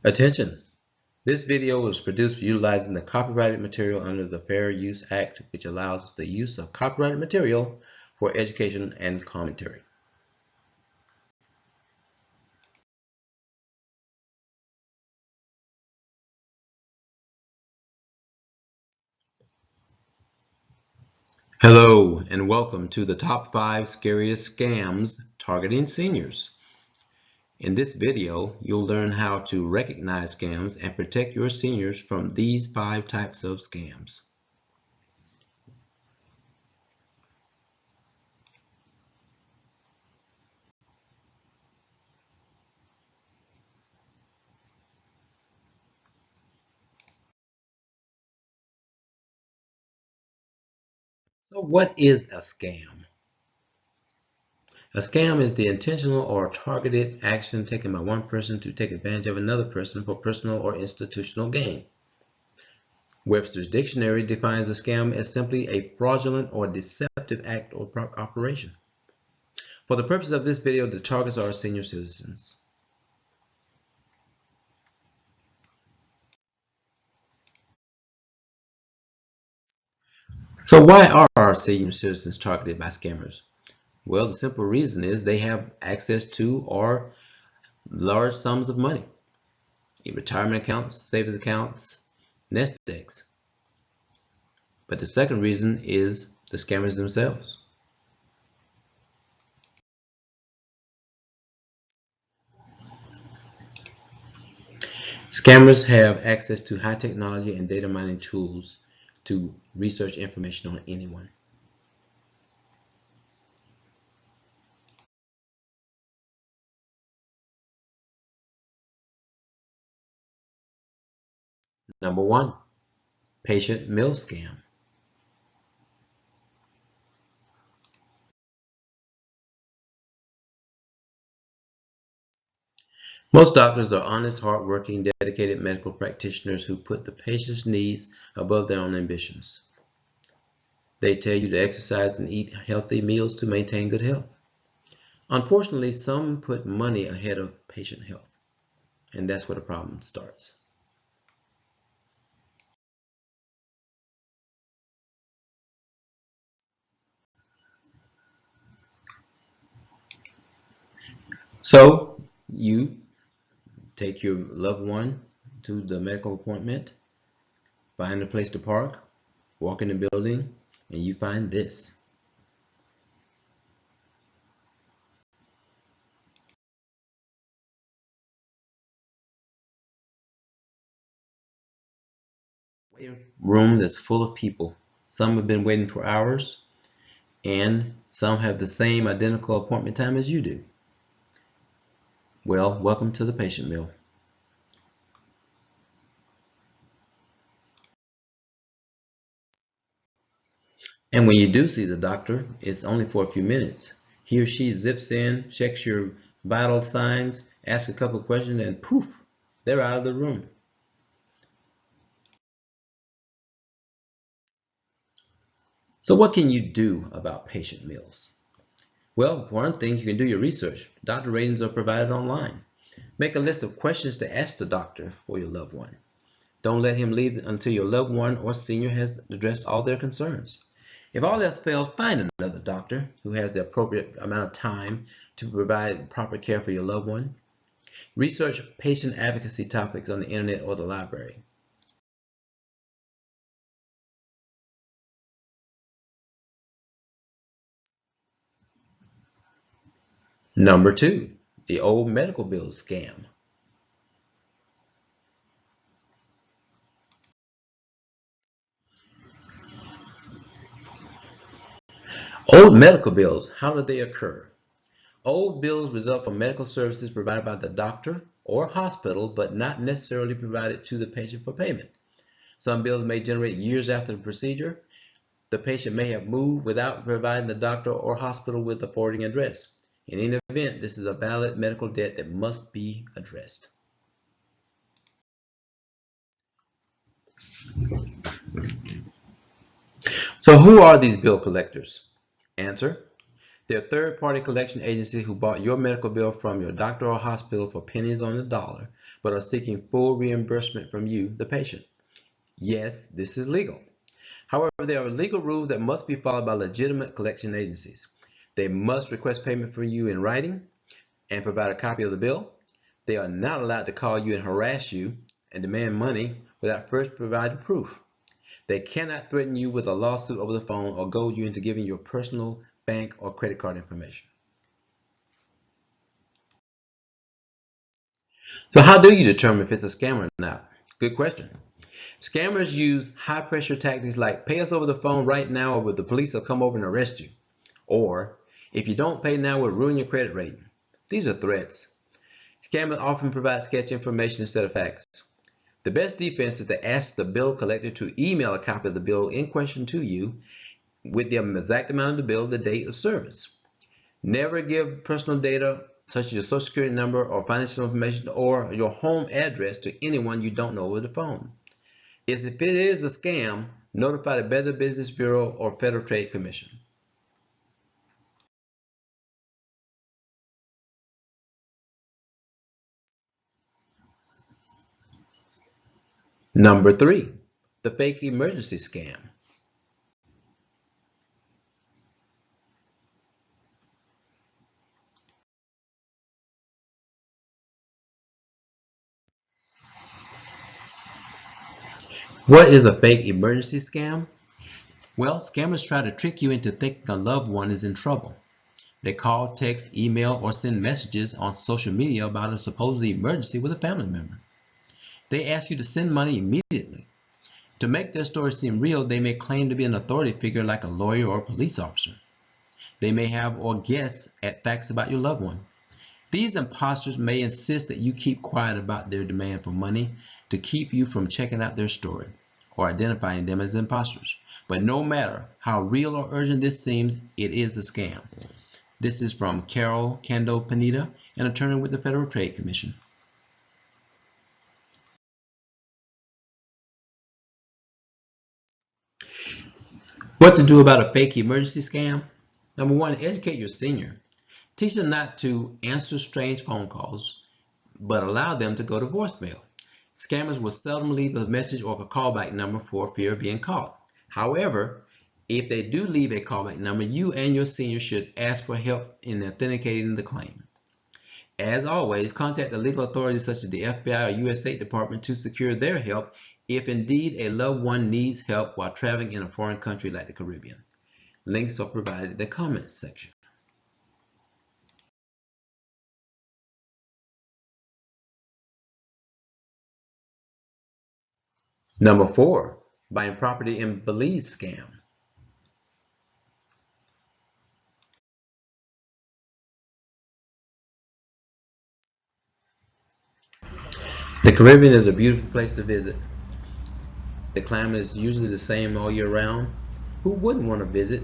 Attention! This video was produced utilizing the copyrighted material under the Fair Use Act, which allows the use of copyrighted material for education and commentary. Hello, and welcome to the top 5 scariest scams targeting seniors. In this video, you'll learn how to recognize scams and protect your seniors from these 5 types of scams. So what is a scam? A scam is the intentional or targeted action taken by one person to take advantage of another person for personal or institutional gain. Webster's Dictionary defines a scam as simply a fraudulent or deceptive act or operation. For the purpose of this video, the targets are senior citizens. So why are our senior citizens targeted by scammers? Well, the simple reason is they have access to or large sums of money in retirement accounts, savings accounts, nest eggs. But the second reason is the scammers themselves. Scammers have access to high technology and data mining tools to research information on anyone. Number 1, patient meal scam. Most doctors are honest, hardworking, dedicated medical practitioners who put the patient's needs above their own ambitions. They tell you to exercise and eat healthy meals to maintain good health. Unfortunately, some put money ahead of patient health, and that's where the problem starts. So you take your loved one to the medical appointment, find a place to park, walk in the building, and you find this. Waiting room that's full of people. Some have been waiting for hours, and some have the same identical appointment time as you do. Well, welcome to the patient meal. And when you do see the doctor, it's only for a few minutes. He or she zips in, checks your vital signs, asks a couple of questions, and poof, they're out of the room. So what can you do about patient meals? Well, for one thing, you can do your research. Doctor ratings are provided online. Make a list of questions to ask the doctor for your loved one. Don't let him leave until your loved one or senior has addressed all their concerns. If all else fails, find another doctor who has the appropriate amount of time to provide proper care for your loved one. Research patient advocacy topics on the internet or the library. Number 2, the old medical bills scam. Old medical bills, how do they occur? Old bills result from medical services provided by the doctor or hospital, but not necessarily provided to the patient for payment. Some bills may generate years after the procedure. The patient may have moved without providing the doctor or hospital with the forwarding address. In any event, this is a valid medical debt that must be addressed. So who are these bill collectors? Answer: They're third-party collection agencies who bought your medical bill from your doctor or hospital for pennies on the dollar, but are seeking full reimbursement from you, the patient. Yes, this is legal. However, there are legal rules that must be followed by legitimate collection agencies. They must request payment from you in writing and provide a copy of the bill. They are not allowed to call you and harass you and demand money without first providing proof. They cannot threaten you with a lawsuit over the phone or goad you into giving your personal bank or credit card information. So how do you determine if it's a scam or not? Good question. Scammers use high pressure tactics like pay us over the phone right now or the police will come over and arrest you. Or if you don't pay now, we'll ruin your credit rating. These are threats. Scammers often provide sketchy information instead of facts. The best defense is to ask the bill collector to email a copy of the bill in question to you with the exact amount of the bill, the date of service. Never give personal data such as your social security number or financial information or your home address to anyone you don't know over the phone. If it is a scam, notify the Better Business Bureau or Federal Trade Commission. Number 3, the fake emergency scam. What is a fake emergency scam? Well, scammers try to trick you into thinking a loved one is in trouble. They call, text, email, or send messages on social media about a supposed emergency with a family member. They ask you to send money immediately. To make their story seem real, they may claim to be an authority figure like a lawyer or a police officer. They may have or guess at facts about your loved one. These imposters may insist that you keep quiet about their demand for money to keep you from checking out their story or identifying them as imposters. But no matter how real or urgent this seems, it is a scam. This is from Carol Kendo Panetta, an attorney with the Federal Trade Commission. What to do about a fake emergency scam? Number 1, educate your senior. Teach them not to answer strange phone calls, but allow them to go to voicemail. Scammers will seldom leave a message or a callback number for fear of being caught. However, if they do leave a callback number, you and your senior should ask for help in authenticating the claim. As always, contact the legal authorities such as the FBI or U.S. State Department to secure their help if indeed a loved one needs help while traveling in a foreign country like the Caribbean. Links are provided in the comments section. Number 4, buying property in Belize Scam. The Caribbean is a beautiful place to visit. The climate is usually the same all year round. Who wouldn't want to visit?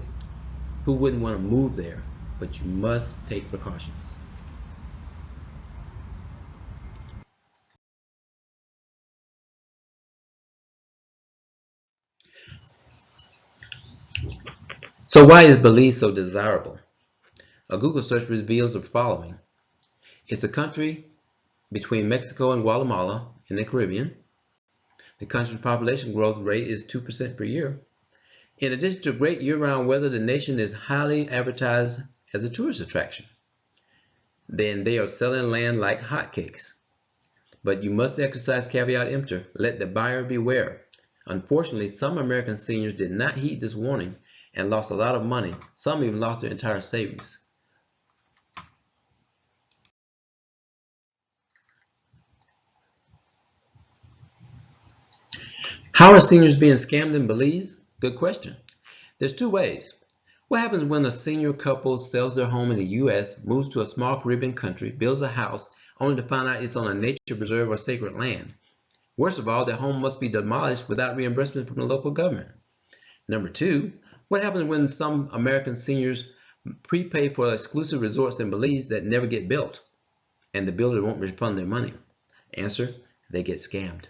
Who wouldn't want to move there? But you must take precautions. So why is Belize so desirable? A Google search reveals the following. It's a country between Mexico and Guatemala in the Caribbean. The country's population growth rate is 2% per year. In addition to great year-round weather, the nation is highly advertised as a tourist attraction. Then they are selling land like hotcakes. But you must exercise caveat emptor. Let the buyer beware. Unfortunately, some American seniors did not heed this warning and lost a lot of money. Some even lost their entire savings. How are seniors being scammed in Belize? Good question. There's 2 ways. What happens when a senior couple sells their home in the U.S., moves to a small Caribbean country, builds a house, only to find out it's on a nature preserve or sacred land? Worst of all, their home must be demolished without reimbursement from the local government. Number 2, what happens when some American seniors prepay for exclusive resorts in Belize that never get built and the builder won't refund their money? Answer, they get scammed.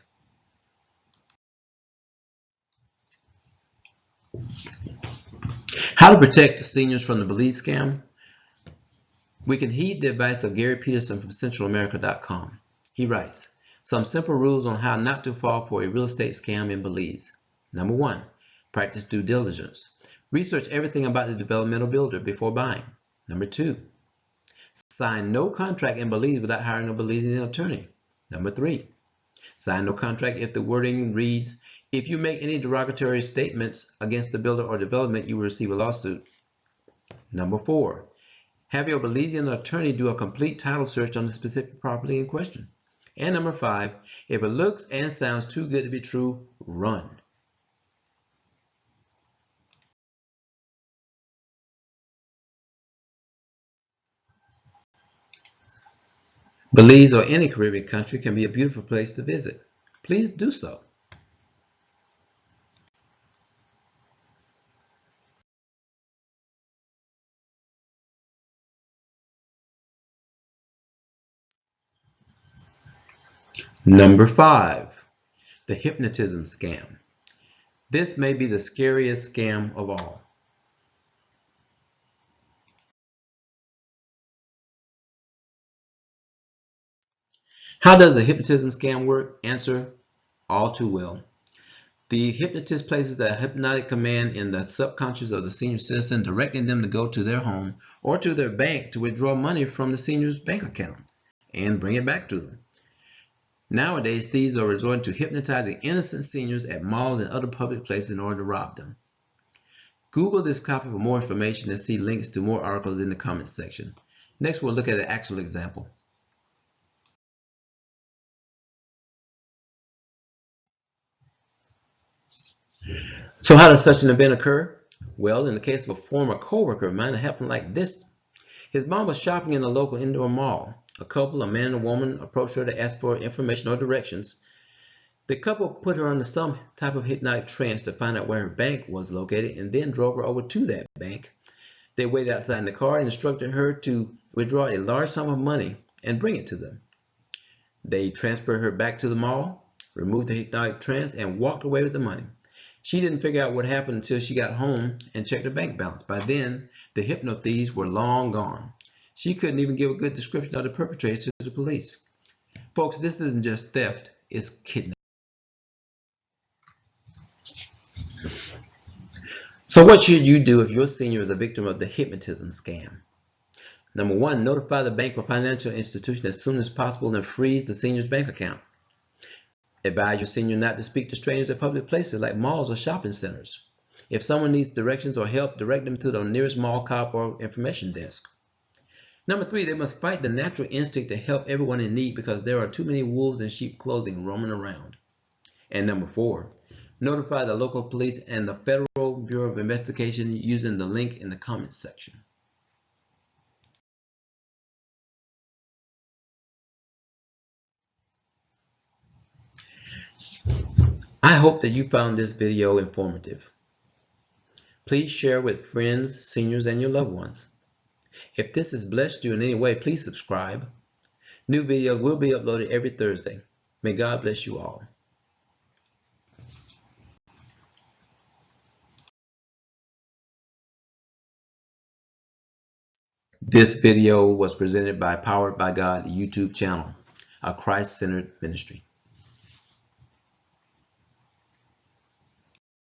How to protect seniors from the Belize scam? We can heed the advice of Gary Peterson from CentralAmerica.com. He writes, some simple rules on how not to fall for a real estate scam in Belize. Number 1, practice due diligence. Research everything about the developmental builder before buying. Number 2, sign no contract in Belize without hiring a Belizean attorney. Number 3, sign no contract if the wording reads, if you make any derogatory statements against the builder or development, you will receive a lawsuit. Number 4, have your Belizean attorney do a complete title search on the specific property in question. And number 5, if it looks and sounds too good to be true, run. Belize or any Caribbean country can be a beautiful place to visit. Please do so. Number 5, the hypnotism scam. This may be the scariest scam of all. How does the hypnotism scam work? Answer, all too well. The hypnotist places a hypnotic command in the subconscious of the senior citizen, directing them to go to their home or to their bank to withdraw money from the senior's bank account and bring it back to them. Nowadays, thieves are resorting to hypnotizing innocent seniors at malls and other public places in order to rob them. Google this topic for more information and see links to more articles in the comments section. Next, we'll look at an actual example. So how does such an event occur? Well, in the case of a former coworker of mine, it happened like this. His mom was shopping in a local indoor mall. A couple, a man and a woman, approached her to ask for information or directions. The couple put her under some type of hypnotic trance to find out where her bank was located and then drove her over to that bank. They waited outside in the car and instructed her to withdraw a large sum of money and bring it to them. They transferred her back to the mall, removed the hypnotic trance, and walked away with the money. She didn't figure out what happened until she got home and checked her bank balance. By then, the hypno thieves were long gone. She couldn't even give a good description of the perpetrator to the police. Folks, this isn't just theft, it's kidnapping. So what should you do if your senior is a victim of the hypnotism scam? Number 1, notify the bank or financial institution as soon as possible and freeze the senior's bank account. Advise your senior not to speak to strangers at public places like malls or shopping centers. If someone needs directions or help, direct them to the nearest mall cop or information desk. Number 3, they must fight the natural instinct to help everyone in need because there are too many wolves in sheep clothing roaming around. And number 4, notify the local police and the Federal Bureau of Investigation using the link in the comments section. I hope that you found this video informative. Please share with friends, seniors, and your loved ones. If this has blessed you in any way, please subscribe. New videos will be uploaded every Thursday. May God bless you all. This video was presented by Powered by God YouTube channel, a Christ-centered ministry.